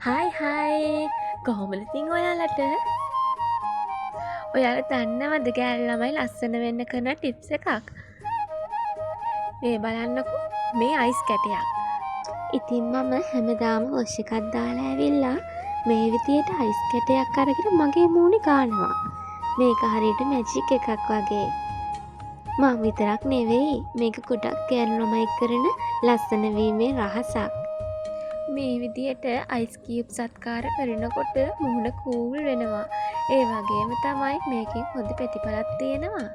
හයි කොහොමද ඉතින් ඔයාලට? ඔයාලා දන්නවද ගෑනු ළමයි ලස්සන වෙන්න කරන ටිප්ස් එකක්? මේ බලන්නකෝ මේ අයිස් කැටයක්. ඉතින් මම හැමදාම වොෂ් එකක් දාලා ඇවිල්ලා මේ විදියට අයිස් කැටයක් අරගෙන මගේ මූණේ ගානවා. මේක හරියට මැජික් එකක් වගේ. මම විතරක් නෙවෙයි මේක ගොඩක් ගෑනු ළමයි කරන ලස්සන වීමේ රහසක්. මේ විදියට අයිස් කියුබ් සත්කාර කරනකොට මුහුණ කූල් වෙනවා. ඒ වගේම තමයි මේකෙන් හොඳ ප්‍රතිඵලක් තියෙනවා.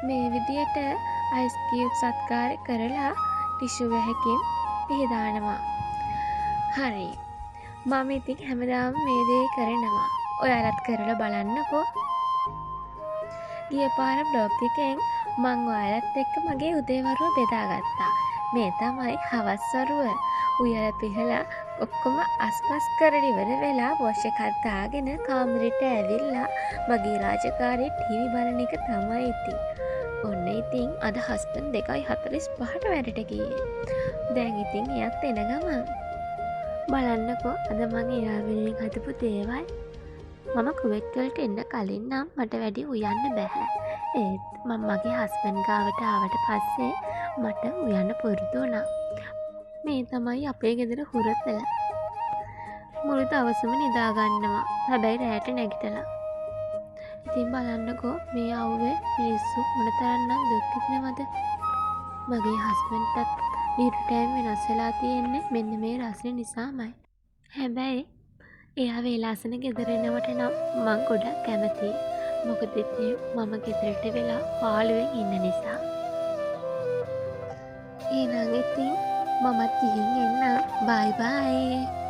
මේ විදියට අයිස් කියුබ් සත්කාර කරලා ටිෂු වැහකින් පිහදානවා. හරි. මම ඉතින් හැමදාම මේ දේ කරනවා. ඔයාලත් කරලා බලන්නකෝ. ගිය පාර බ්ලොග් එකෙන් මං ඔයාලත් එක්ක මගේ උදේවරුව බෙදාගත්තා. මේ තමයි හවස් වරුව. උයලා පිහලා ඔක්කොම අස්පස් කරලා ඉවර වෙලා වොෂ් එකක් දාගෙන කාමරෙට ඇවිල්ලා මගේ රාජකාරිය ටීවී බලන එක තමයි ඉතින්. ඔන්න ඉතින් අද හස්බන්ඩ් 2:45ට වැඩට ගියේ. දැන් ඉතින් එයත් එන ගමන්. බලන්නකෝ අද මම එයා වෙනුවෙන් හදපු දේවල්. මම කුවේත් වලට එන්න කලින් නම් මට වැඩි උයන්න බෑ. ඒත් මම මගේ හස්බන්ඩ් ගාවට ආවට පස්සේ මට උයන්න පුරුදු වුණා. මේ තමයි අපේ ගෙදර හුරතල. මුළු දවසම නිදා ගන්නවා. හැබැයි රැට නැගිටලා. ඉතින් බලන්නකෝ මේ අවුවේ මිනිස්සු මොනතරම්නම් දුක් විඳිනවද? මගේ හස්බන්ඩ්ටත් ඩියුටි ටයිම් වෙනස් වෙලා තියෙන්නේ මෙන්න මේ රස්නේ නිසාමයි. හැබැයි එයා වේලාසන ගෙදර එනවට නම් මං ගොඩක් කැමතියි. මොකද ඉතින් මම ගෙදරට වෙලා පාළුවෙන් ඉන්න නිසා. එහෙනම් ඉතින් මමත් ගිහින් එන්න. බයි බයි.